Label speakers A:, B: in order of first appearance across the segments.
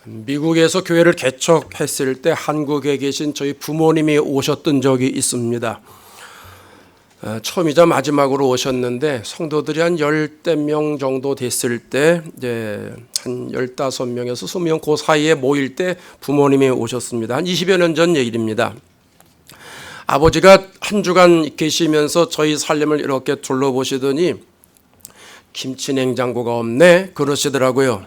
A: 미국에서 교회를 개척했을 때 한국에 계신 저희 부모님이 오셨던 적이 있습니다. 처음이자 마지막으로 오셨는데 성도들이 한 10명 정도 됐을 때 이제 한 15명에서 20명 그 사이에 모일 때 부모님이 오셨습니다. 한 20여 년 전 얘기입니다. 아버지가 한 주간 계시면서 저희 삶을 이렇게 둘러보시더니 김치 냉장고가 없네 그러시더라고요.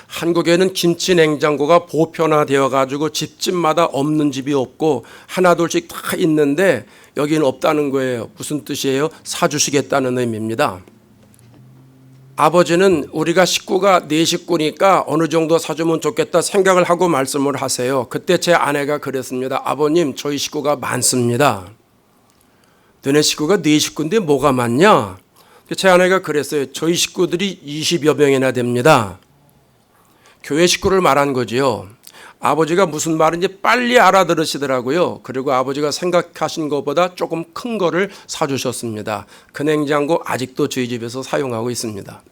A: 한국에는 김치 냉장고가 보편화되어 가지고 집집마다 없는 집이 없고 하나둘씩 다 있는데 여기는 없다는 거예요. 무슨 뜻이에요? 사주시겠다는 의미입니다. 아버지는 우리가 식구가 4식구니까 어느 정도 사주면 좋겠다 생각을 하고 말씀을 하세요. 그때 제 아내가 그랬습니다. 아버님, 저희 식구가 많습니다. 너네 식구가 4식구인데 뭐가 많냐? 제 아내가 그랬어요. 저희 식구들이 20여 명이나 됩니다. 교회 식구를 말한 거지요. 아버지가 무슨 말인지 빨리 알아들으시더라고요. 그리고 아버지가 생각하신 것보다 조금 큰 거를 사주셨습니다. 그 냉장고 아직도 저희 집에서 사용하고 있습니다.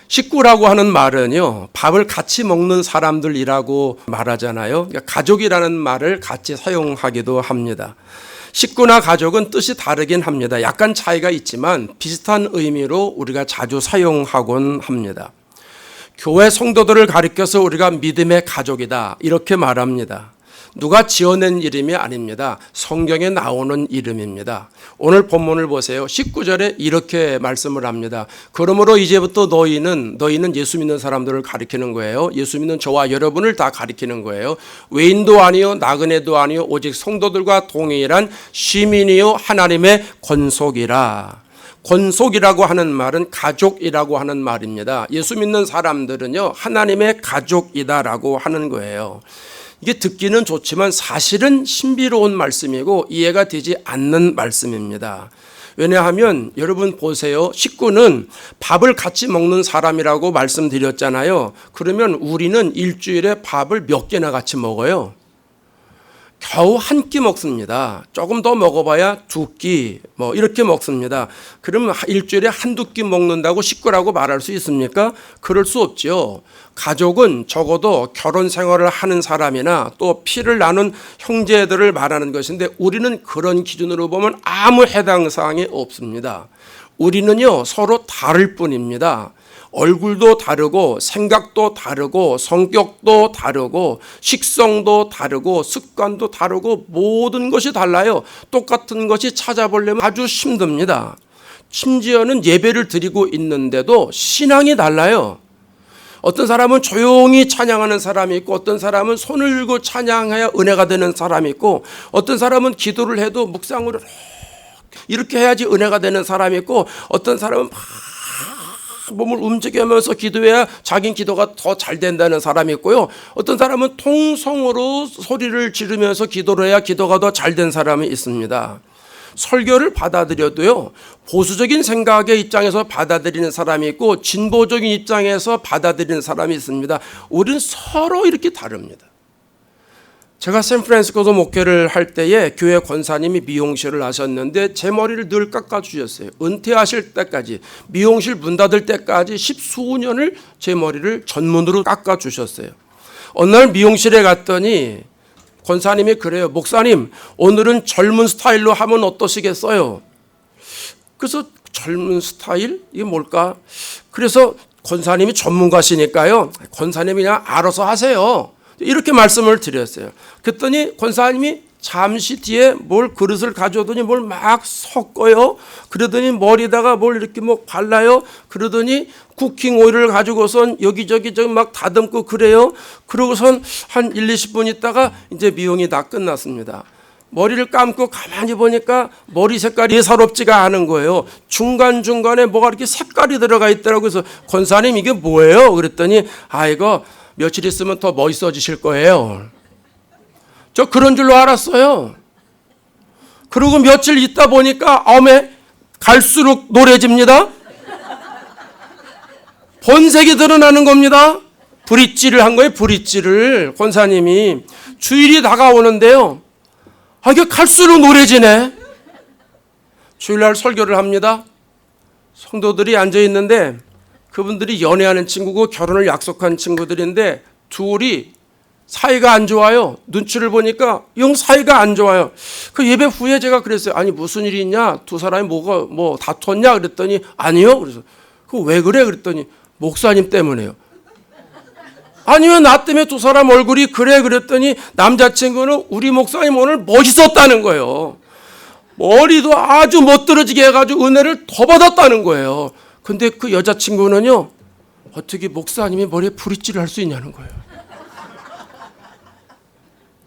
A: 식구라고 하는 말은요, 밥을 같이 먹는 사람들이라고 말하잖아요. 그러니까 가족이라는 말을 같이 사용하기도 합니다. 식구나 가족은 뜻이 다르긴 합니다. 약간 차이가 있지만 비슷한 의미로 우리가 자주 사용하곤 합니다. 교회 성도들을 가리켜서 우리가 믿음의 가족이다 이렇게 말합니다. 누가 지어낸 이름이 아닙니다. 성경에 나오는 이름입니다. 오늘 본문을 보세요. 19절에 이렇게 말씀을 합니다. 그러므로 이제부터 너희는 예수 믿는 사람들을 가리키는 거예요. 예수 믿는 저와 여러분을 다 가리키는 거예요. 외인도 아니요 나그네도 아니요 오직 성도들과 동일한 시민이요 하나님의 권속이라. 권속이라고 하는 말은 가족이라고 하는 말입니다. 예수 믿는 사람들은요 하나님의 가족이다라고 하는 거예요. 이게 듣기는 좋지만 사실은 신비로운 말씀이고 이해가 되지 않는 말씀입니다. 왜냐하면 여러분 보세요. 식구는 밥을 같이 먹는 사람이라고 말씀드렸잖아요. 그러면 우리는 일주일에 밥을 몇 개나 같이 먹어요? 겨우 한 끼 먹습니다. 조금 더 먹어봐야 2끼 이렇게 먹습니다. 그러면 일주일에 한두 끼 먹는다고 식구라고 말할 수 있습니까? 그럴 수 없죠. 가족은 적어도 결혼 생활을 하는 사람이나 또 피를 나눈 형제들을 말하는 것인데 우리는 그런 기준으로 보면 아무 해당 사항이 없습니다. 우리는요 서로 다를 뿐입니다. 얼굴도 다르고 생각도 다르고 성격도 다르고 식성도 다르고 습관도 다르고 모든 것이 달라요. 똑같은 것이 찾아보려면 아주 힘듭니다. 심지어는 예배를 드리고 있는데도 신앙이 달라요. 어떤 사람은 조용히 찬양하는 사람이 있고 어떤 사람은 손을 들고 찬양해야 은혜가 되는 사람이 있고 어떤 사람은 기도를 해도 묵상으로 이렇게 해야지 은혜가 되는 사람이 있고 어떤 사람은 몸을 움직이면서 기도해야 자기 기도가 더 잘 된다는 사람이 있고요. 어떤 사람은 통성으로 소리를 지르면서 기도를 해야 기도가 더 잘 된 사람이 있습니다. 설교를 받아들여도요. 보수적인 생각의 입장에서 받아들이는 사람이 있고 진보적인 입장에서 받아들이는 사람이 있습니다. 우리는 서로 이렇게 다릅니다. 제가 샌프란시스코에서 목회를 할 때에 교회 권사님이 미용실을 하셨는데 제 머리를 늘 깎아주셨어요. 은퇴하실 때까지 미용실 문 닫을 때까지 10수년을 제 머리를 전문으로 깎아주셨어요. 어느 날 미용실에 갔더니 권사님이 그래요. 목사님 오늘은 젊은 스타일로 하면 어떠시겠어요? 그래서 젊은 스타일? 이게 뭘까? 그래서 권사님이 전문가시니까요. 권사님이 그냥 알아서 하세요. 이렇게 말씀을 드렸어요. 그랬더니 권사님이 잠시 뒤에 뭘 그릇을 가져오더니 뭘 막 섞어요. 그러더니 머리에다가 뭘 이렇게 발라요. 그러더니 쿠킹 오일을 가지고선 여기저기 막 다듬고 그래요. 그러고선 한 1, 20분 있다가 이제 미용이 다 끝났습니다. 머리를 감고 가만히 보니까 머리 색깔이 예사롭지가 않은 거예요. 중간중간에 뭐가 이렇게 색깔이 들어가 있더라고요. 그래서 권사님 이게 뭐예요? 그랬더니 이거 며칠 있으면 더 멋있어지실 거예요. 저 그런 줄로 알았어요. 그리고 며칠 있다 보니까 갈수록 노래집니다. 본색이 드러나는 겁니다. 브릿지를 한 거예요. 브릿지를 권사님이 주일이 다가오는데요. 이게 갈수록 노래지네. 주일날 설교를 합니다. 성도들이 앉아 있는데 그분들이 연애하는 친구고 결혼을 약속한 친구들인데 둘이 사이가 안 좋아요. 눈치를 보니까 영 사이가 안 좋아요. 그 예배 후에 제가 그랬어요. 아니 무슨 일이 있냐? 두 사람이 뭐 다퉜냐? 그랬더니 아니요. 그래서 그 왜 그래? 그랬더니 목사님 때문에요. 아니 왜 나 때문에 두 사람 얼굴이 그래? 그랬더니 남자친구는 우리 목사님 오늘 멋있었다는 거예요. 머리도 아주 멋들어지게 해가지고 은혜를 더 받았다는 거예요. 근데 그 여자친구는요, 어떻게 목사님이 머리에 브릿지를 할 수 있냐는 거예요.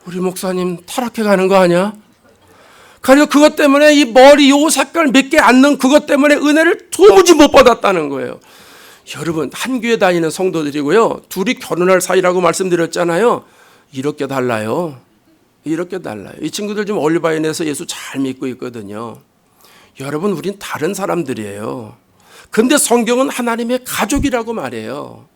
A: 우리 목사님 타락해 가는 거 아니야? 그래서 그것 때문에 이 머리 요 색깔 몇 개 안 넣은 그것 때문에 은혜를 도무지 못 받았다는 거예요. 여러분, 한 교회 다니는 성도들이고요, 둘이 결혼할 사이라고 말씀드렸잖아요. 이렇게 달라요. 이렇게 달라요. 이 친구들 지금 올리바인에서 예수 잘 믿고 있거든요. 여러분, 우린 다른 사람들이에요. 근데 성경은 하나님의 가족이라고 말해요.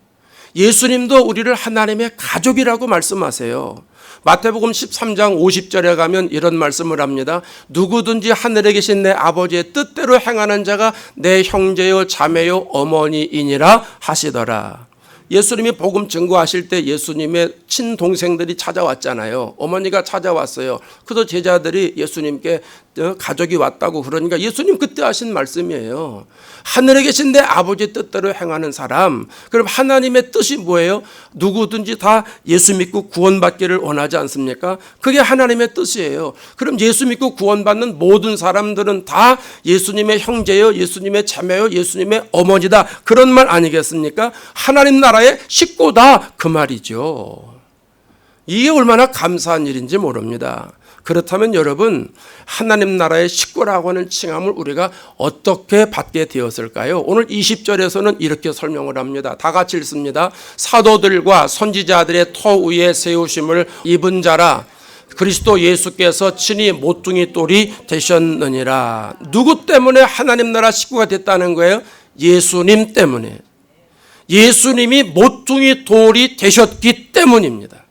A: 예수님도 우리를 하나님의 가족이라고 말씀하세요. 마태복음 13장 50절에 가면 이런 말씀을 합니다. 누구든지 하늘에 계신 내 아버지의 뜻대로 행하는 자가 내 형제요 자매요 어머니이니라 하시더라. 예수님이 복음 증거하실 때 예수님의 친동생들이 찾아왔잖아요. 어머니가 찾아왔어요. 그래서 제자들이 예수님께 가족이 왔다고 그러니까 예수님 그때 하신 말씀이에요. 하늘에 계신 내 아버지의 뜻대로 행하는 사람. 그럼 하나님의 뜻이 뭐예요? 누구든지 다 예수 믿고 구원받기를 원하지 않습니까? 그게 하나님의 뜻이에요. 그럼 예수 믿고 구원받는 모든 사람들은 다 예수님의 형제요, 예수님의 자매요, 예수님의 어머니다. 그런 말 아니겠습니까? 하나님 나라의 식구다 그 말이죠. 이게 얼마나 감사한 일인지 모릅니다. 그렇다면 여러분, 하나님 나라의 식구라고 하는 칭함을 우리가 어떻게 받게 되었을까요? 오늘 20절에서는 이렇게 설명을 합니다. 다 같이 읽습니다. 사도들과 선지자들의 터 위에 세우심을 입은 자라 그리스도 예수께서 친히 모퉁이 돌이 되셨느니라. 누구 때문에 하나님 나라 식구가 됐다는 거예요? 예수님 때문에. 예수님이 모퉁이 돌이 되셨기 때문입니다.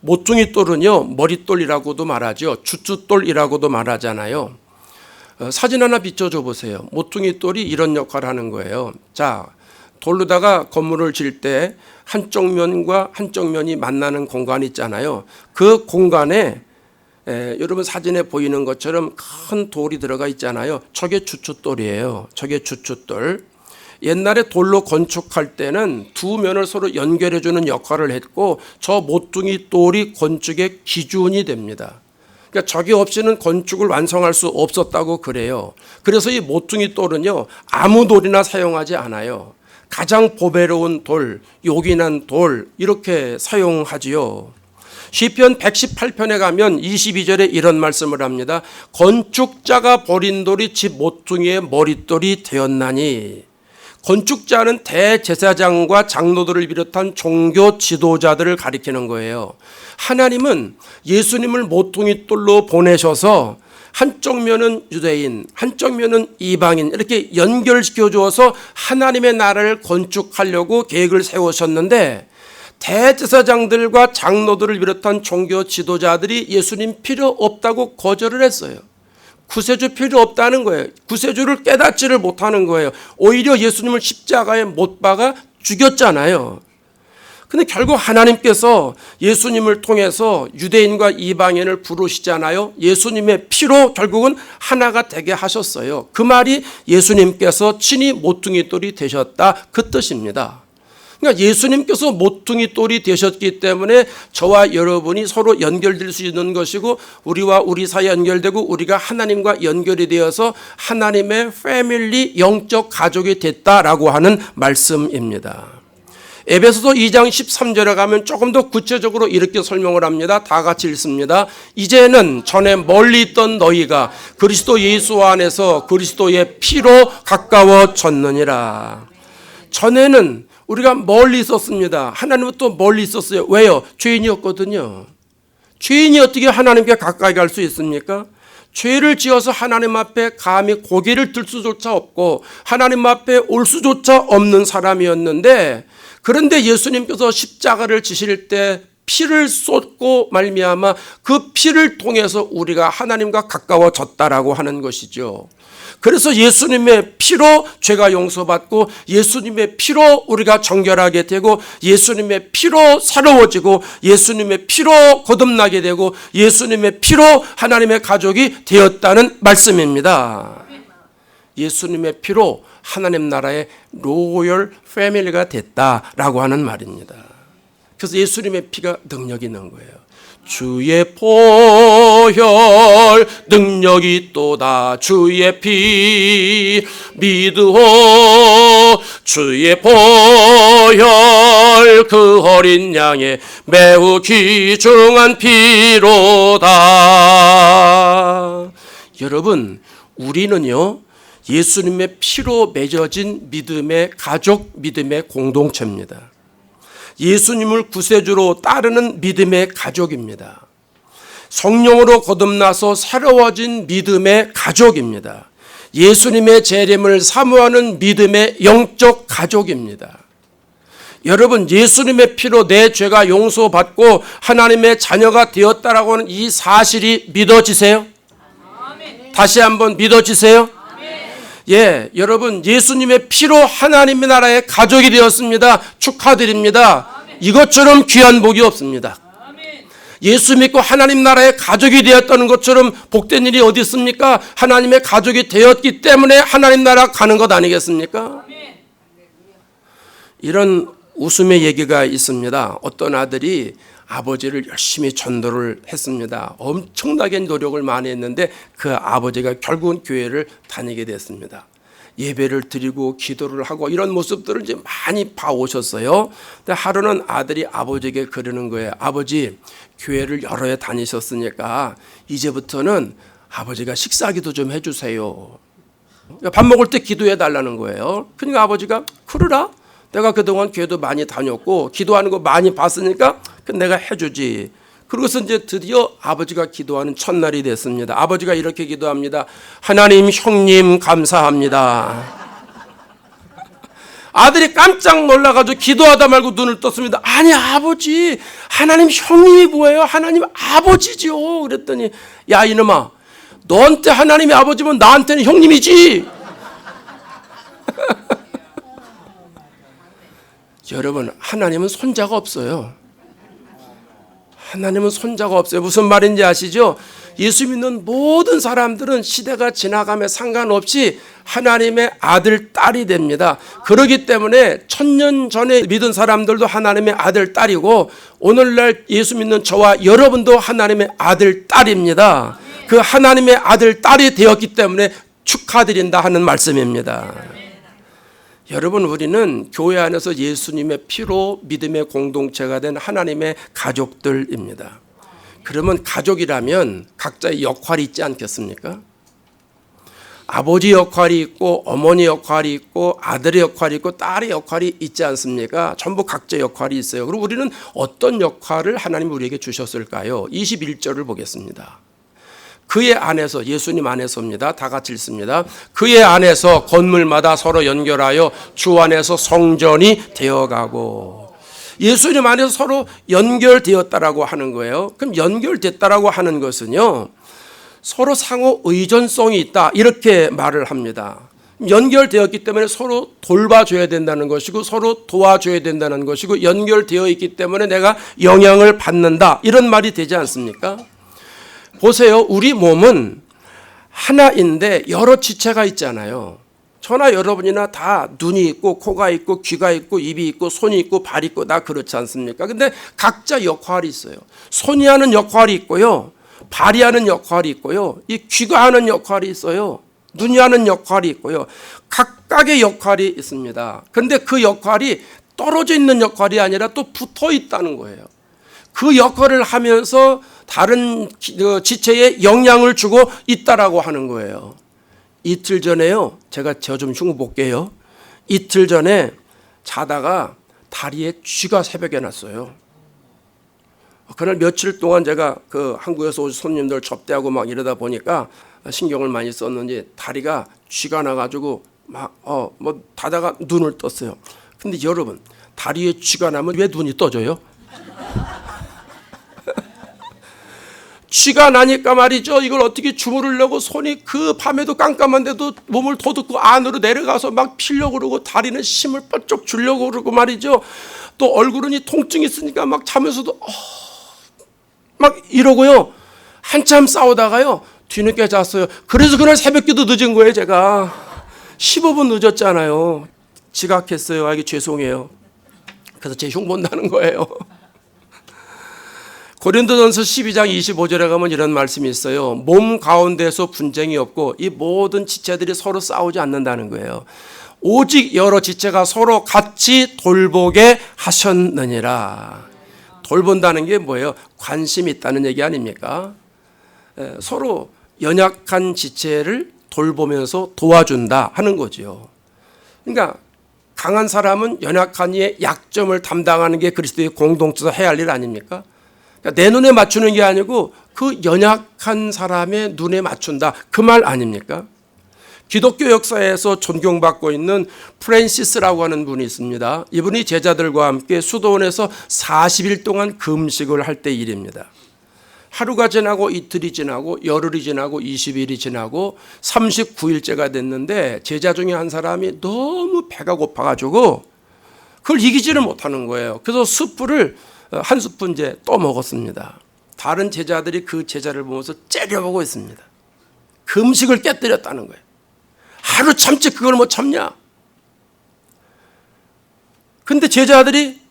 A: 모퉁이 돌은요, 머릿돌이라고도 말하죠. 주춧돌이라고도 말하잖아요. 사진 하나 비춰줘 보세요. 모퉁이 돌이 이런 역할을 하는 거예요. 자, 돌로다가 건물을 질 때 한쪽 면과 한쪽 면이 만나는 공간이 있잖아요. 그 공간에 여러분 사진에 보이는 것처럼 큰 돌이 들어가 있잖아요. 저게 주춧돌이에요. 저게 주춧돌. 옛날에 돌로 건축할 때는 두 면을 서로 연결해주는 역할을 했고 저 모퉁이 돌이 건축의 기준이 됩니다. 그러니까 저게 없이는 건축을 완성할 수 없었다고 그래요. 그래서 이 모퉁이 돌은요, 아무 돌이나 사용하지 않아요. 가장 보배로운 돌, 요긴한 돌 이렇게 사용하지요. 시편 118편에 가면 22절에 이런 말씀을 합니다. 건축자가 버린 돌이 집 모퉁이의 머릿돌이 되었나니. 건축자는 대제사장과 장로들을 비롯한 종교 지도자들을 가리키는 거예요. 하나님은 예수님을 모퉁이 돌로 보내셔서 한쪽 면은 유대인, 한쪽 면은 이방인 이렇게 연결시켜 주어서 하나님의 나라를 건축하려고 계획을 세우셨는데 대제사장들과 장로들을 비롯한 종교 지도자들이 예수님 필요 없다고 거절을 했어요. 구세주 필요 없다는 거예요. 구세주를 깨닫지를 못하는 거예요. 오히려 예수님을 십자가에 못 박아 죽였잖아요. 근데 결국 하나님께서 예수님을 통해서 유대인과 이방인을 부르시잖아요. 예수님의 피로 결국은 하나가 되게 하셨어요. 그 말이 예수님께서 친히 모퉁이 돌이 되셨다 그 뜻입니다. 그러니까 예수님께서 모퉁이 돌이 되셨기 때문에 저와 여러분이 서로 연결될 수 있는 것이고 우리와 우리 사이에 연결되고 우리가 하나님과 연결이 되어서 하나님의 패밀리 영적 가족이 됐다라고 하는 말씀입니다. 에베소서 2장 13절에 가면 조금 더 구체적으로 이렇게 설명을 합니다. 다 같이 읽습니다. 이제는 전에 멀리 있던 너희가 그리스도 예수 안에서 그리스도의 피로 가까워졌느니라. 전에는 우리가 멀리 있었습니다. 하나님부터 멀리 있었어요. 왜요? 죄인이었거든요. 죄인이 어떻게 하나님께 가까이 갈 수 있습니까? 죄를 지어서 하나님 앞에 감히 고개를 들 수조차 없고 하나님 앞에 올 수조차 없는 사람이었는데 그런데 예수님께서 십자가를 지실 때 피를 쏟고 말미암아 그 피를 통해서 우리가 하나님과 가까워졌다라고 하는 것이죠. 그래서 예수님의 피로 죄가 용서받고 예수님의 피로 우리가 정결하게 되고 예수님의 피로 새로워지고 예수님의 피로 거듭나게 되고 예수님의 피로 하나님의 가족이 되었다는 말씀입니다. 예수님의 피로 하나님 나라의 로열 패밀리가 됐다라고 하는 말입니다. 그래서 예수님의 피가 능력이 있는 거예요. 주의 보혈 능력이 있도다. 주의 피 믿으오. 주의 보혈 그 어린 양의 매우 귀중한 피로다. 여러분, 우리는요 예수님의 피로 맺어진 믿음의 가족, 믿음의 공동체입니다. 예수님을 구세주로 따르는 믿음의 가족입니다. 성령으로 거듭나서 새로워진 믿음의 가족입니다. 예수님의 재림을 사모하는 믿음의 영적 가족입니다. 여러분, 예수님의 피로 내 죄가 용서받고 하나님의 자녀가 되었다라고 하는 이 사실이 믿어지세요? 다시 한번 믿어지세요? 예, 여러분, 예수님의 피로 하나님의 나라의 가족이 되었습니다. 축하드립니다. 이것처럼 귀한 복이 없습니다. 예수 믿고 하나님 나라의 가족이 되었다는 것처럼 복된 일이 어디 있습니까? 하나님의 가족이 되었기 때문에 하나님 나라 가는 것 아니겠습니까? 이런 웃음의 얘기가 있습니다. 어떤 아들이 아버지를 열심히 전도를 했습니다. 엄청나게 노력을 많이 했는데 그 아버지가 결국은 교회를 다니게 됐습니다. 예배를 드리고 기도를 하고 이런 모습들을 이제 많이 봐오셨어요. 근데 하루는 아들이 아버지에게 그러는 거예요. 아버지, 교회를 여러 해 다니셨으니까 이제부터는 아버지가 식사기도 좀 해주세요. 밥 먹을 때 기도해 달라는 거예요. 그러니까 아버지가 그러라. 내가 그동안 교회도 많이 다녔고 기도하는 거 많이 봤으니까 내가 해주지. 그러고서 이제 드디어 아버지가 기도하는 첫날이 됐습니다. 아버지가 이렇게 기도합니다. 하나님, 형님 감사합니다. 아들이 깜짝 놀라가지고 기도하다 말고 눈을 떴습니다. 아니 아버지, 하나님 형님이 뭐예요? 하나님 아버지죠. 그랬더니 야 이놈아, 너한테 하나님이 아버지면 나한테는 형님이지. 여러분, 하나님은 손자가 없어요. 하나님은 손자가 없어요. 무슨 말인지 아시죠? 예수 믿는 모든 사람들은 시대가 지나감에 상관없이 하나님의 아들, 딸이 됩니다. 그렇기 때문에 1000년 전에 믿은 사람들도 하나님의 아들, 딸이고 오늘날 예수 믿는 저와 여러분도 하나님의 아들, 딸입니다. 그 하나님의 아들, 딸이 되었기 때문에 축하드린다 하는 말씀입니다. 여러분, 우리는 교회 안에서 예수님의 피로 믿음의 공동체가 된 하나님의 가족들입니다. 그러면 가족이라면 각자의 역할이 있지 않겠습니까? 아버지 역할이 있고 어머니 역할이 있고 아들의 역할이 있고 딸의 역할이 있지 않습니까? 전부 각자의 역할이 있어요. 그리고 우리는 어떤 역할을 하나님이 우리에게 주셨을까요? 21절을 보겠습니다. 그의 안에서, 예수님 안에서입니다. 다 같이 읽습니다. 그의 안에서 건물마다 서로 연결하여 주 안에서 성전이 되어가고. 예수님 안에서 서로 연결되었다라고 하는 거예요. 그럼 연결됐다라고 하는 것은요, 서로 상호 의존성이 있다 이렇게 말을 합니다. 연결되었기 때문에 서로 돌봐줘야 된다는 것이고 서로 도와줘야 된다는 것이고 연결되어 있기 때문에 내가 영향을 받는다 이런 말이 되지 않습니까? 보세요. 우리 몸은 하나인데 여러 지체가 있잖아요. 저나 여러분이나 다 눈이 있고 코가 있고 귀가 있고 입이 있고 손이 있고 발이 있고 다 그렇지 않습니까? 근데 각자 역할이 있어요. 손이 하는 역할이 있고요. 발이 하는 역할이 있고요. 이 귀가 하는 역할이 있어요. 눈이 하는 역할이 있고요. 각각의 역할이 있습니다. 그런데 그 역할이 떨어져 있는 역할이 아니라 또 붙어 있다는 거예요. 그 역할을 하면서 다른 지체에 영향을 주고 있다라고 하는 거예요. 이틀 전에요. 제가 좀 흉 볼게요. 이틀 전에 자다가 다리에 쥐가 새벽에 났어요. 그날 며칠 동안 제가 그 한국에서 오신 손님들 접대하고 막 이러다 보니까 신경을 많이 썼는지 다리가 쥐가 나가지고 막 다다가 눈을 떴어요. 근데 여러분, 다리에 쥐가 나면 왜 눈이 떠져요? 쥐가 나니까 말이죠. 이걸 어떻게 주무르려고 손이 그 밤에도 깜깜한데도 몸을 도둑고 안으로 내려가서 막 피려고 그러고 다리는 힘을 뻗쩍 주려고 그러고 말이죠. 또 얼굴은 이 통증이 있으니까 막 자면서도 막 이러고요. 한참 싸우다가요. 뒤늦게 잤어요. 그래서 그날 새벽기도 늦은 거예요. 제가 15분 늦었잖아요. 지각했어요. 이게 죄송해요. 그래서 제 흉 본다는 거예요. 고린도전서 12장 25절에 가면 이런 말씀이 있어요. 몸 가운데서 분쟁이 없고 이 모든 지체들이 서로 싸우지 않는다는 거예요. 오직 여러 지체가 서로 같이 돌보게 하셨느니라. 돌본다는 게 뭐예요? 관심이 있다는 얘기 아닙니까? 서로 연약한 지체를 돌보면서 도와준다 하는 거죠. 그러니까 강한 사람은 연약한 이의 약점을 담당하는 게 그리스도의 공동체에서 해야 할 일 아닙니까? 그러니까 내 눈에 맞추는 게 아니고 그 연약한 사람의 눈에 맞춘다. 그 말 아닙니까? 기독교 역사에서 존경받고 있는 프랜시스라고 하는 분이 있습니다. 이분이 제자들과 함께 수도원에서 40일 동안 금식을 할 때 일입니다. 하루가 지나고 이틀이 지나고 열흘이 지나고 20일이 지나고 39일째가 됐는데 제자 중에 한 사람이 너무 배가 고파가지고 그걸 이기지를 못하는 거예요. 그래서 수프를 한 스푼 이제 또 먹었습니다. 다른 제자들이 그 제자를 보면서 째려보고 있습니다. 금식을 깨뜨렸다는 거예요. 하루 참지 그걸 못 참냐? 근데 제자들이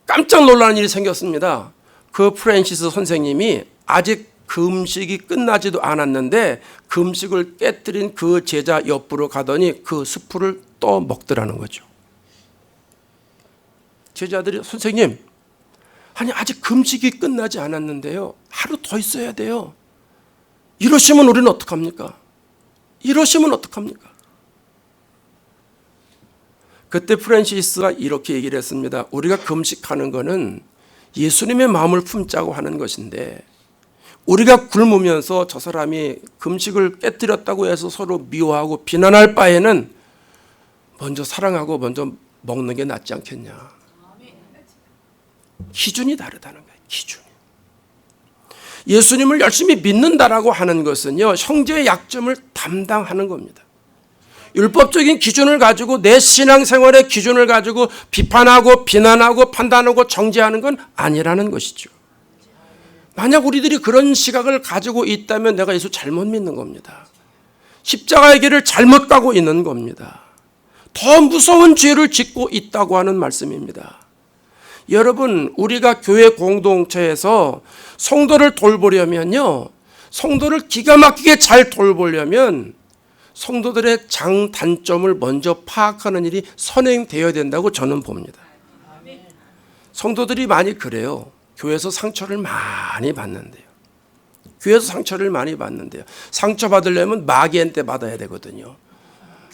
A: 깜짝 놀라는 일이 생겼습니다. 그 프랜시스 선생님이 아직 금식이 끝나지도 않았는데 금식을 깨뜨린 그 제자 옆으로 가더니 그 수프를 또 먹더라는 거죠. 제자들이 선생님, 아니 아직 금식이 끝나지 않았는데요. 하루 더 있어야 돼요. 이러시면 우리는 어떡합니까? 이러시면 어떡합니까? 그때 프랜시스가 이렇게 얘기를 했습니다. 우리가 금식하는 거는 예수님의 마음을 품자고 하는 것인데 우리가 굶으면서 저 사람이 금식을 깨뜨렸다고 해서 서로 미워하고 비난할 바에는 먼저 사랑하고 먼저 먹는 게 낫지 않겠냐. 기준이 다르다는 거예요. 기준이. 예수님을 열심히 믿는다라고 하는 것은요, 형제의 약점을 담당하는 겁니다. 율법적인 기준을 가지고 내 신앙생활의 기준을 가지고 비판하고 비난하고 판단하고 정죄하는 건 아니라는 것이죠. 만약 우리들이 그런 시각을 가지고 있다면 내가 예수 잘못 믿는 겁니다. 십자가의 길을 잘못 가고 있는 겁니다. 더 무서운 죄를 짓고 있다고 하는 말씀입니다. 여러분, 우리가 교회 공동체에서 성도를 돌보려면요, 성도를 기가 막히게 잘 돌보려면 성도들의 장단점을 먼저 파악하는 일이 선행되어야 된다고 저는 봅니다. 성도들이 많이 그래요. 교회에서 상처를 많이 받는데요. 교회에서 상처를 많이 받는데요. 상처 받으려면 마귀한테 받아야 되거든요.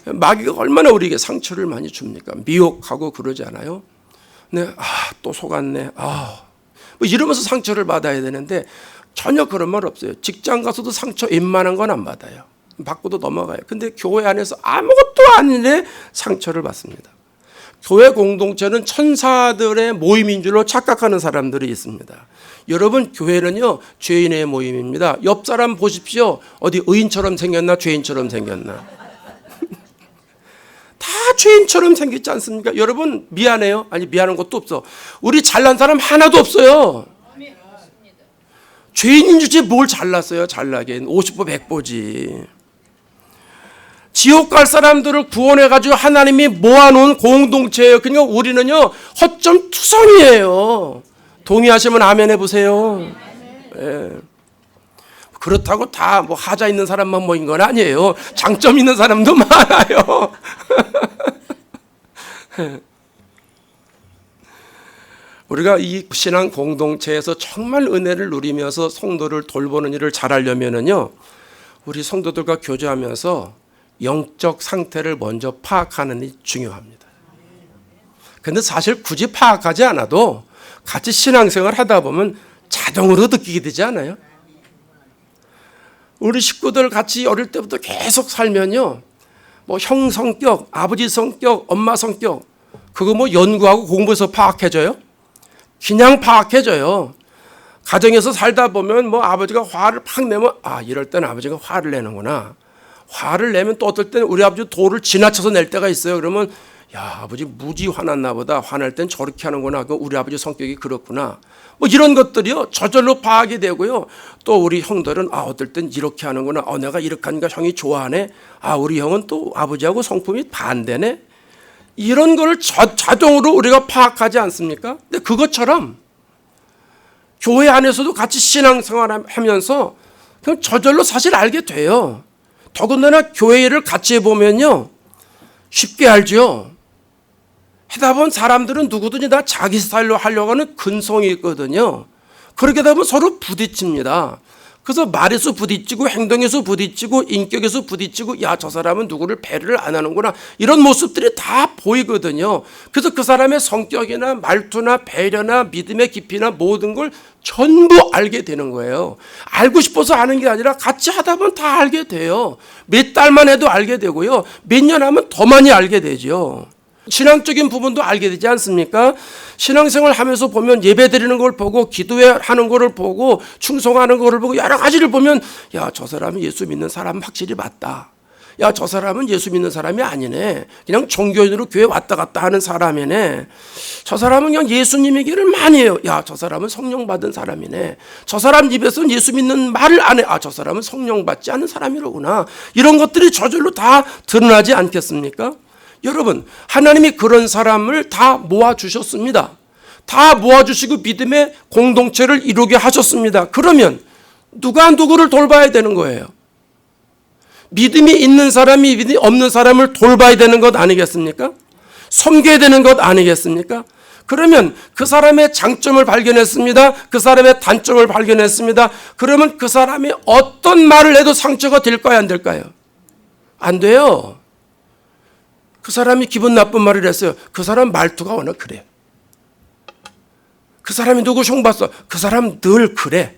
A: 마귀가 얼마나 우리에게 상처를 많이 줍니까? 미혹하고 그러지 않아요? 네, 또 속았네. 뭐 이러면서 상처를 받아야 되는데 전혀 그런 말 없어요. 직장 가서도 상처 웬만한 건 안 받아요. 받고도 넘어가요. 근데 교회 안에서 아무것도 아닌데 상처를 받습니다. 교회 공동체는 천사들의 모임인 줄로 착각하는 사람들이 있습니다. 여러분, 교회는요, 죄인의 모임입니다. 옆 사람 보십시오. 어디 의인처럼 생겼나 죄인처럼 생겼나. 다 죄인처럼 생겼지 않습니까? 여러분, 미안해요. 아니, 미안한 것도 없어. 우리 잘난 사람 하나도 없어요. 죄인인 주지 뭘 잘났어요. 잘나긴 50보 100보지. 지옥 갈 사람들을 구원해가지고 하나님이 모아놓은 공동체예요. 그러니까 우리는요, 허점투성이에요. 동의하시면 아멘 해보세요. 네. 그렇다고 다 뭐 하자 있는 사람만 모인 건 아니에요. 장점 있는 사람도 많아요. 우리가 이 신앙 공동체에서 정말 은혜를 누리면서 성도를 돌보는 일을 잘하려면은요, 우리 성도들과 교제하면서 영적 상태를 먼저 파악하는 일이 중요합니다. 근데 사실 굳이 파악하지 않아도 같이 신앙생활 하다 보면 자동으로 느끼게 되지 않아요? 우리 식구들 같이 어릴 때부터 계속 살면요, 뭐 형 성격, 아버지 성격, 엄마 성격, 그거 뭐 연구하고 공부해서 파악해져요? 그냥 파악해져요. 가정에서 살다 보면 뭐 아버지가 화를 팍 내면 이럴 때는 아버지가 화를 내는구나. 화를 내면 또 어떨 때는 우리 아버지 도를 지나쳐서 낼 때가 있어요. 그러면 야, 아버지 무지 화났나 보다. 화날 땐 저렇게 하는구나. 우리 아버지 성격이 그렇구나. 뭐 이런 것들이요 저절로 파악이 되고요. 또 우리 형들은 어떨 땐 이렇게 하는구나. 내가 이렇게 하니까 형이 좋아하네. 우리 형은 또 아버지하고 성품이 반대네. 이런 걸 자동으로 우리가 파악하지 않습니까? 근데 그것처럼 교회 안에서도 같이 신앙생활하면서 그냥 저절로 사실 알게 돼요. 더군다나 교회를 같이 해보면요 쉽게 알죠. 하다 보면 사람들은 누구든지 다 자기 스타일로 하려고 하는 근성이 있거든요. 그렇게 되면 서로 부딪힙니다. 그래서 말에서 부딪히고 행동에서 부딪히고 인격에서 부딪히고 야, 저 사람은 누구를 배려를 안 하는구나. 이런 모습들이 다 보이거든요. 그래서 그 사람의 성격이나 말투나 배려나 믿음의 깊이나 모든 걸 전부 알게 되는 거예요. 알고 싶어서 아는 게 아니라 같이 하다 보면 다 알게 돼요. 몇 달만 해도 알게 되고요. 몇 년 하면 더 많이 알게 되죠. 신앙적인 부분도 알게 되지 않습니까? 신앙생활 하면서 보면 예배 드리는 걸 보고 기도하는 거를 보고 충성하는 거를 보고 여러 가지를 보면 야, 저 사람은 예수 믿는 사람 확실히 맞다. 야, 저 사람은 예수 믿는 사람이 아니네. 그냥 종교인으로 교회 왔다 갔다 하는 사람이네. 저 사람은 그냥 예수님 얘기를 많이 해요. 야, 저 사람은 성령 받은 사람이네. 저 사람 입에서는 예수 믿는 말을 안 해. 저 사람은 성령 받지 않은 사람이로구나. 이런 것들이 저절로 다 드러나지 않겠습니까? 여러분, 하나님이 그런 사람을 다 모아주셨습니다. 다 모아주시고 믿음의 공동체를 이루게 하셨습니다. 그러면 누가 누구를 돌봐야 되는 거예요? 믿음이 있는 사람이 믿음이 없는 사람을 돌봐야 되는 것 아니겠습니까? 섬겨야 되는 것 아니겠습니까? 그러면 그 사람의 장점을 발견했습니다. 그 사람의 단점을 발견했습니다. 그러면 그 사람이 어떤 말을 해도 상처가 될까요? 안 될까요? 안 돼요. 그 사람이 기분 나쁜 말을 했어요. 그 사람 말투가 워낙 그래. 그 사람이 누구 형 봤어? 그 사람 늘 그래.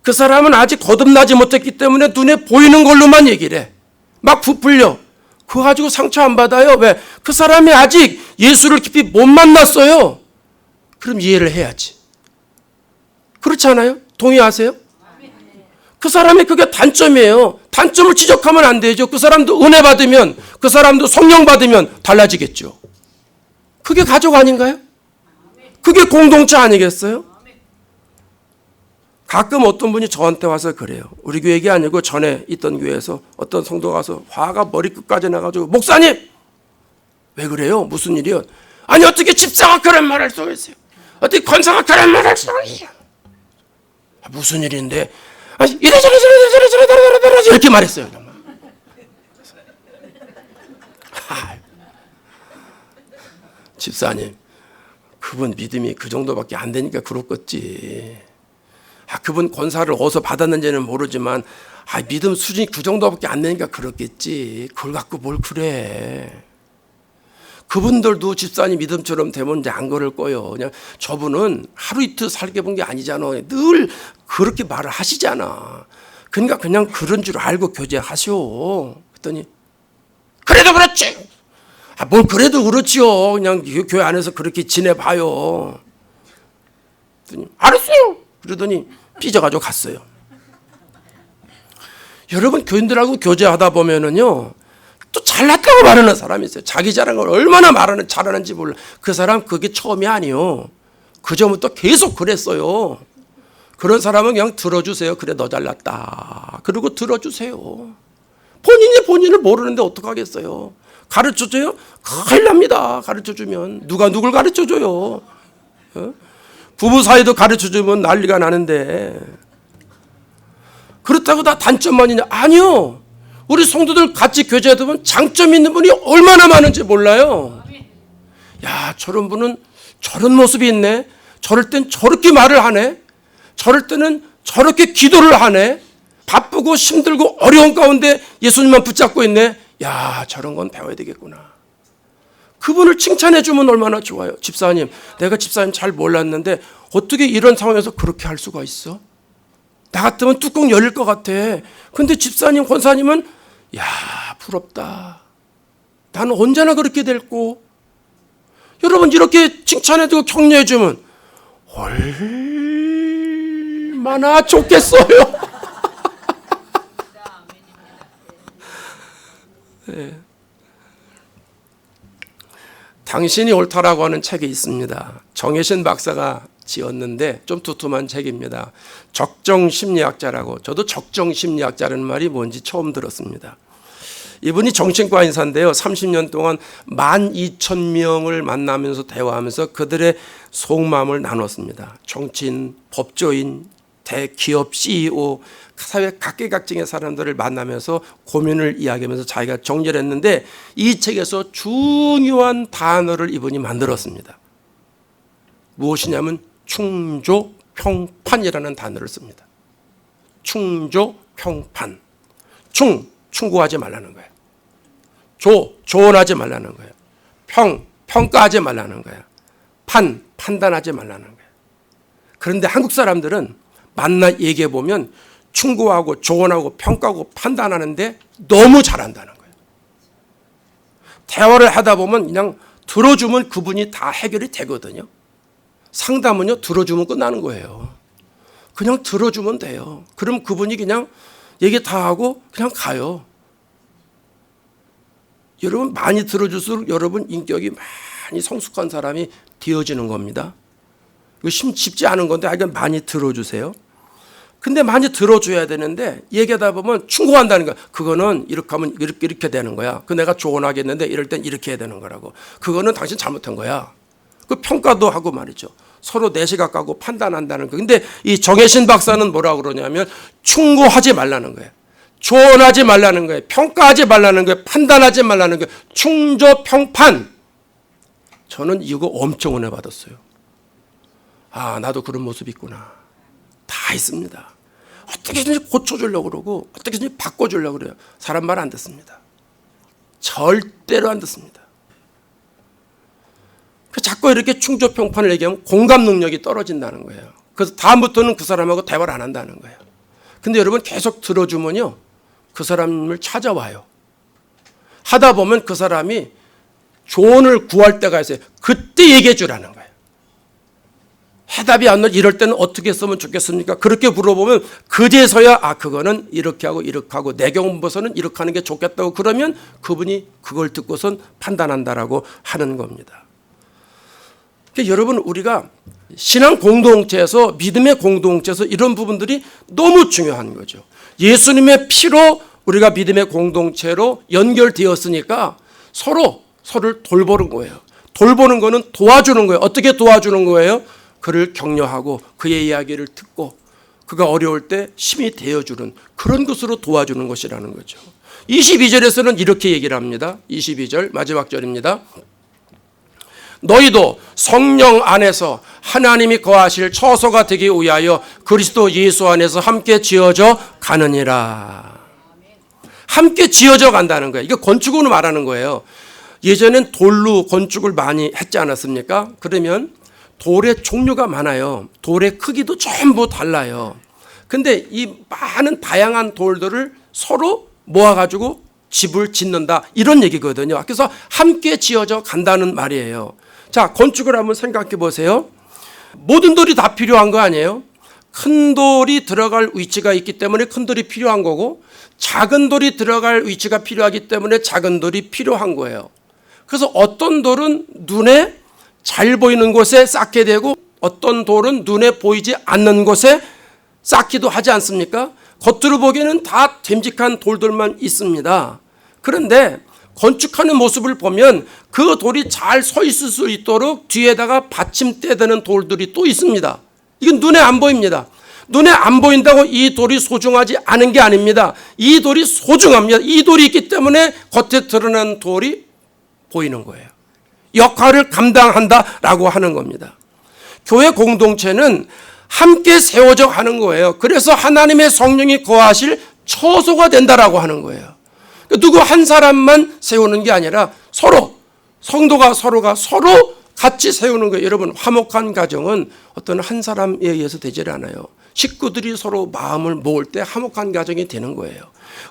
A: 그 사람은 아직 거듭나지 못했기 때문에 눈에 보이는 걸로만 얘기를 해. 막 부풀려. 그거 가지고 상처 안 받아요. 왜? 그 사람이 아직 예수를 깊이 못 만났어요. 그럼 이해를 해야지. 그렇지 않아요? 동의하세요? 그 사람의 그게 단점이에요. 단점을 지적하면 안 되죠. 그 사람도 은혜 받으면, 그 사람도 성령 받으면 달라지겠죠. 그게 가족 아닌가요? 그게 공동체 아니겠어요? 가끔 어떤 분이 저한테 와서 그래요. 우리 교회 얘기 아니고 전에 있던 교회에서 어떤 성도가 와서 화가 머리끝까지 나가지고 목사님! 왜 그래요? 무슨 일이요? 아니 어떻게 집사가 그런 말을 쏘고 있어요? 어떻게 권사가 그런 말을 쏘고 있어요? 무슨 일인데? 이래저래 이렇게 말했어요. 집사님, 그분 믿음이 그 정도밖에 안 되니까 그렇겠지. 그분 권사를 어디서 받았는지는 모르지만 믿음 수준이 그 정도밖에 안 되니까 그렇겠지. 그걸 갖고 뭘 그래. 그분들도 집사님 믿음처럼 되면 이제 안 그럴 거예요. 그냥 저분은 하루 이틀 살게 본 게 아니잖아. 늘 그렇게 말을 하시잖아. 그러니까 그냥 그런 줄 알고 교제하시오. 그랬더니 그래도 그렇지. 뭘 그래도 그렇지요. 그냥 교회 안에서 그렇게 지내봐요. 그랬더니 알았어요. 그러더니 삐져가지고 갔어요. 여러분, 교인들하고 교제하다 보면은요, 또 잘났다고 말하는 사람이 있어요. 자기 자랑을 얼마나 잘하는지 몰라. 그 사람 그게 처음이 아니요. 그 전부터 계속 그랬어요. 그런 사람은 그냥 들어주세요. 그래, 너 잘났다. 그리고 들어주세요. 본인이 본인을 모르는데 어떡하겠어요. 가르쳐줘요? 큰일 납니다. 가르쳐주면. 누가 누굴 가르쳐줘요. 부부 사이도 가르쳐주면 난리가 나는데. 그렇다고 다 단점만 있냐? 아니요. 우리 성도들 같이 교제하다 보면 장점 있는 분이 얼마나 많은지 몰라요. 야, 저런 분은 저런 모습이 있네. 저럴 땐 저렇게 말을 하네. 저럴 때는 저렇게 기도를 하네. 바쁘고 힘들고 어려운 가운데 예수님만 붙잡고 있네. 야, 저런 건 배워야 되겠구나. 그분을 칭찬해 주면 얼마나 좋아요. 집사님, 내가 집사님 잘 몰랐는데 어떻게 이런 상황에서 그렇게 할 수가 있어? 나 같으면 뚜껑 열릴 것 같아. 근데 집사님, 권사님은 야, 부럽다. 나는 언제나 그렇게 될고. 여러분, 이렇게 칭찬해주고 격려해주면 얼마나 좋겠어요. 네. 당신이 옳다라고 하는 책이 있습니다. 정혜신 박사가 지었는데 좀 두툼한 책입니다. 적정심리학자라고. 저도 적정심리학자라는 말이 뭔지 처음 들었습니다. 이분이 정신과 의사인데요. 30년 동안 12,000명을 만나면서 대화하면서 그들의 속마음을 나눴습니다. 정치인, 법조인, 대기업 CEO, 사회 각계각층의 사람들을 만나면서 고민을 이야기하면서 자기가 정리를 했는데 이 책에서 중요한 단어를 이분이 만들었습니다. 무엇이냐면 충조평판이라는 단어를 씁니다. 충조평판. 충고하지 말라는 거예요. 조언하지 말라는 거예요. 평가하지 말라는 거예요. 판단하지 말라는 거예요. 그런데 한국 사람들은 만나 얘기해 보면 충고하고 조언하고 평가하고 판단하는데 너무 잘한다는 거예요. 대화를 하다 보면 그냥 들어주면 그분이 다 해결이 되거든요. 상담은요, 들어주면 끝나는 거예요. 그냥 들어주면 돼요. 그럼 그분이 그냥 얘기 다 하고 그냥 가요. 여러분 많이 들어줄수록 여러분 인격이 많이 성숙한 사람이 되어지는 겁니다. 이거 쉽지 않은 건데 하여간 많이 들어주세요. 근데 많이 들어줘야 되는데 얘기하다 보면 충고한다는 거야. 그거는 이렇게 하면 이렇게 되는 거야. 그 내가 조언하겠는데 이럴 땐 이렇게 해야 되는 거라고. 그거는 당신 잘못한 거야. 그 평가도 하고 말이죠. 서로 내시각하고 판단한다는 거. 근데 이 정혜신 박사는 뭐라고 그러냐면 충고하지 말라는 거예요. 조언하지 말라는 거예요. 평가하지 말라는 거예요. 판단하지 말라는 거예요. 충조평판. 저는 이거 엄청 은혜 받았어요. 아, 나도 그런 모습이 있구나. 다 있습니다. 어떻게든지 고쳐주려고 그러고 어떻게든지 바꿔주려고 그래요. 사람 말 안 듣습니다. 절대로 안 듣습니다. 자꾸 이렇게 충조평판을 얘기하면 공감 능력이 떨어진다는 거예요. 그래서 다음부터는 그 사람하고 대화를 안 한다는 거예요. 근데 여러분 계속 들어주면요, 그 사람을 찾아와요. 하다 보면 그 사람이 조언을 구할 때가 있어요. 그때 얘기해 주라는 거예요. 해답이 안 나올 이럴 때는 어떻게 했으면 좋겠습니까? 그렇게 물어보면 그제서야 그거는 이렇게 하고 이렇게 하고 내 경우 봐서는 이렇게 하는 게 좋겠다고 그러면 그분이 그걸 듣고선 판단한다라고 하는 겁니다. 그러니까 여러분 우리가 신앙 공동체에서 믿음의 공동체에서 이런 부분들이 너무 중요한 거죠. 예수님의 피로 우리가 믿음의 공동체로 연결되었으니까 서로를 돌보는 거예요. 돌보는 거는 도와주는 거예요. 어떻게 도와주는 거예요? 그를 격려하고 그의 이야기를 듣고 그가 어려울 때 힘이 되어주는 그런 것으로 도와주는 것이라는 거죠. 22절에서는 이렇게 얘기를 합니다. 22절 마지막 절입니다. 너희도 성령 안에서 하나님이 거하실 처소가 되기 위하여 그리스도 예수 안에서 함께 지어져 가느니라. 함께 지어져 간다는 거예요. 이거 건축으로 말하는 거예요. 예전엔 돌로 건축을 많이 했지 않았습니까? 그러면 돌의 종류가 많아요. 돌의 크기도 전부 달라요. 근데 이 많은 다양한 돌들을 서로 모아가지고 집을 짓는다 이런 얘기거든요. 그래서 함께 지어져 간다는 말이에요. 자, 건축을 한번 생각해 보세요. 모든 돌이 다 필요한 거 아니에요? 큰 돌이 들어갈 위치가 있기 때문에 큰 돌이 필요한 거고 작은 돌이 들어갈 위치가 필요하기 때문에 작은 돌이 필요한 거예요. 그래서 어떤 돌은 눈에 잘 보이는 곳에 쌓게 되고 어떤 돌은 눈에 보이지 않는 곳에 쌓기도 하지 않습니까? 겉으로 보기에는 다 됨직한 돌들만 있습니다. 그런데 건축하는 모습을 보면 그 돌이 잘 서 있을 수 있도록 뒤에다가 받침대 되는 돌들이 또 있습니다. 이건 눈에 안 보입니다. 눈에 안 보인다고 이 돌이 소중하지 않은 게 아닙니다. 이 돌이 소중합니다. 이 돌이 있기 때문에 겉에 드러난 돌이 보이는 거예요. 역할을 감당한다라고 하는 겁니다. 교회 공동체는 함께 세워져 가는 거예요. 그래서 하나님의 성령이 거하실 처소가 된다라고 하는 거예요. 누구 한 사람만 세우는 게 아니라 서로가 서로 같이 세우는 거예요. 여러분, 화목한 가정은 어떤 한 사람에 의해서 되질 않아요. 식구들이 서로 마음을 모을 때 화목한 가정이 되는 거예요.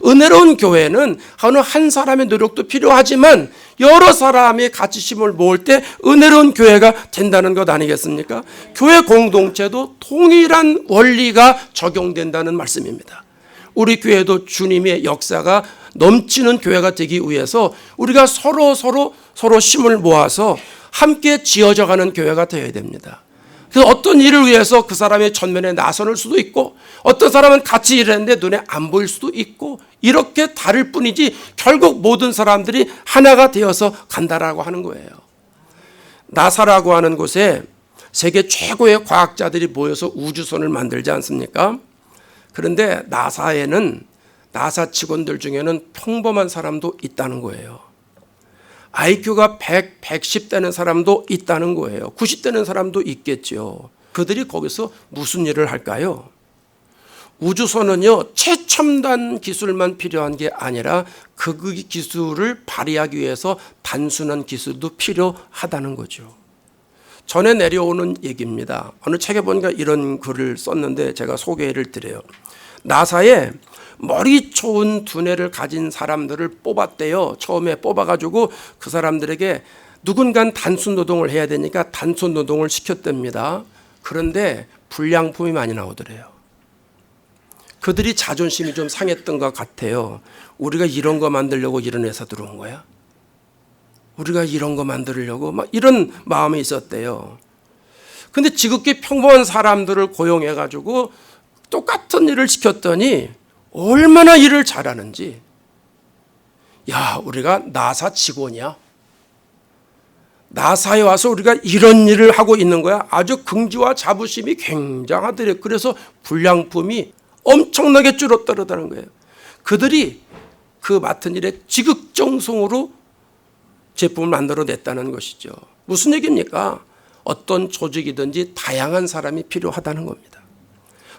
A: 은혜로운 교회는 어느 한 사람의 노력도 필요하지만 여러 사람이 같이 힘을 모을 때 은혜로운 교회가 된다는 것 아니겠습니까? 교회 공동체도 동일한 원리가 적용된다는 말씀입니다. 우리 교회도 주님의 역사가 넘치는 교회가 되기 위해서 우리가 서로 힘을 모아서 함께 지어져가는 교회가 되어야 됩니다. 그래서 어떤 일을 위해서 그 사람의 전면에 나서는 수도 있고 어떤 사람은 같이 일했는데 눈에 안 보일 수도 있고 이렇게 다를 뿐이지 결국 모든 사람들이 하나가 되어서 간다라고 하는 거예요. 나사라고 하는 곳에 세계 최고의 과학자들이 모여서 우주선을 만들지 않습니까? 그런데 나사에는 나사 직원들 중에는 평범한 사람도 있다는 거예요. IQ가 100, 110 되는 사람도 있다는 거예요. 90 되는 사람도 있겠죠. 그들이 거기서 무슨 일을 할까요? 우주선은요, 최첨단 기술만 필요한 게 아니라 그 기술을 발휘하기 위해서 단순한 기술도 필요하다는 거죠. 전에 내려오는 얘기입니다. 어느 책에 보니까 이런 글을 썼는데 제가 소개를 드려요. 나사에 머리 좋은 두뇌를 가진 사람들을 뽑았대요. 처음에 뽑아가지고 그 사람들에게 누군가는 단순 노동을 해야 되니까 단순 노동을 시켰답니다. 그런데 불량품이 많이 나오더래요. 그들이 자존심이 좀 상했던 것 같아요. 우리가 이런 거 만들려고 이런 회사 들어온 거야? 우리가 이런 거 만들려고 막 이런 마음이 있었대요. 근데 지극히 평범한 사람들을 고용해가지고 똑같은 일을 시켰더니 얼마나 일을 잘하는지. 야, 우리가 나사 직원이야. 나사에 와서 우리가 이런 일을 하고 있는 거야. 아주 긍지와 자부심이 굉장하더래요. 그래서 불량품이 엄청나게 줄어들었다는 거예요. 그들이 그 맡은 일에 지극정성으로 제품을 만들어냈다는 것이죠. 무슨 얘기입니까? 어떤 조직이든지 다양한 사람이 필요하다는 겁니다.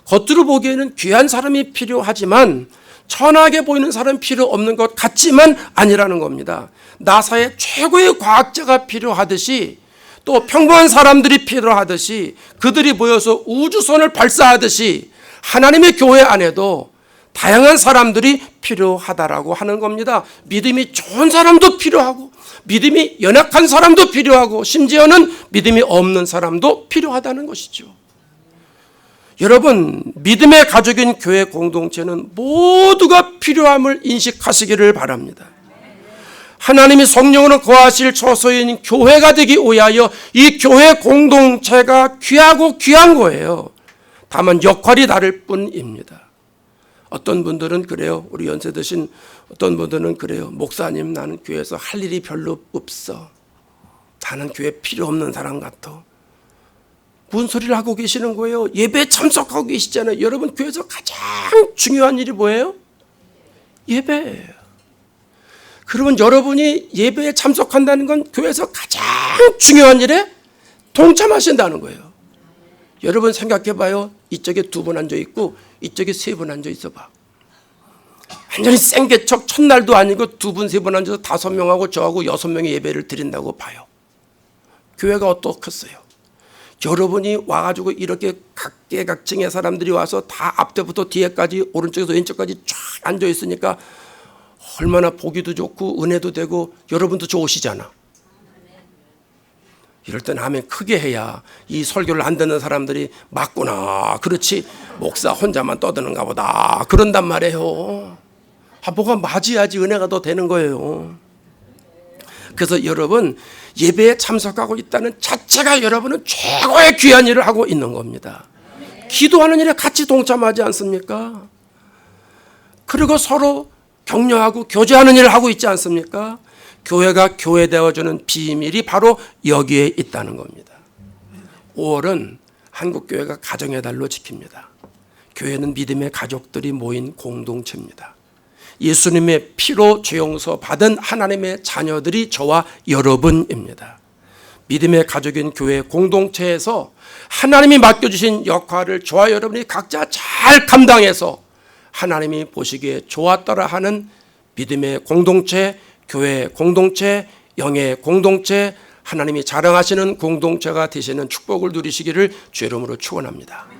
A: 겉으로 보기에는 귀한 사람이 필요하지만 천하게 보이는 사람이 필요 없는 것 같지만 아니라는 겁니다. 나사에 최고의 과학자가 필요하듯이 또 평범한 사람들이 필요하듯이 그들이 모여서 우주선을 발사하듯이 하나님의 교회 안에도 다양한 사람들이 필요하다라고 하는 겁니다. 믿음이 좋은 사람도 필요하고 믿음이 연약한 사람도 필요하고 심지어는 믿음이 없는 사람도 필요하다는 것이죠. 여러분, 믿음의 가족인 교회 공동체는 모두가 필요함을 인식하시기를 바랍니다. 하나님이 성령으로 거하실 처소인 교회가 되기 위하여 이 교회 공동체가 귀하고 귀한 거예요. 다만 역할이 다를 뿐입니다. 어떤 분들은 그래요. 우리 연세 드신 어떤 분들은 그래요. 목사님, 나는 교회에서 할 일이 별로 없어. 나는 교회 필요 없는 사람 같아. 무슨 소리를 하고 계시는 거예요? 예배에 참석하고 계시잖아요. 여러분, 교회에서 가장 중요한 일이 뭐예요? 예배예요. 그러면 여러분이 예배에 참석한다는 건 교회에서 가장 중요한 일에 동참하신다는 거예요. 여러분 생각해 봐요. 이쪽에 2분 앉아 있고 이쪽에 3분 앉아 있어 봐. 완전히 생개척 첫날도 아니고 2분, 3분 앉아서 5명하고 저하고 6명의 예배를 드린다고 봐요. 교회가 어떻겠어요? 여러분이 와가지고 이렇게 각계각층의 사람들이 와서 다 앞에부터 뒤에까지 오른쪽에서 왼쪽까지 쫙 앉아 있으니까 얼마나 보기도 좋고 은혜도 되고 여러분도 좋으시잖아. 이럴 땐 아멘 크게 해야 이 설교를 안 듣는 사람들이 맞구나. 그렇지 목사 혼자만 떠드는가 보다. 그런단 말이에요. 뭐가 맞아야지 은혜가 더 되는 거예요. 그래서 여러분 예배에 참석하고 있다는 자체가 여러분은 최고의 귀한 일을 하고 있는 겁니다. 기도하는 일에 같이 동참하지 않습니까? 그리고 서로 격려하고 교제하는 일을 하고 있지 않습니까? 교회가 교회되어주는 비밀이 바로 여기에 있다는 겁니다. 5월은 한국교회가 가정의 달로 지킵니다. 교회는 믿음의 가족들이 모인 공동체입니다. 예수님의 피로 죄 용서 받은 하나님의 자녀들이 저와 여러분입니다. 믿음의 가족인 교회 공동체에서 하나님이 맡겨주신 역할을 저와 여러분이 각자 잘 감당해서 하나님이 보시기에 좋았더라 하는 믿음의 공동체, 교회 공동체, 영의 공동체, 하나님이 자랑하시는 공동체가 되시는 축복을 누리시기를 주의 이름으로 축원합니다.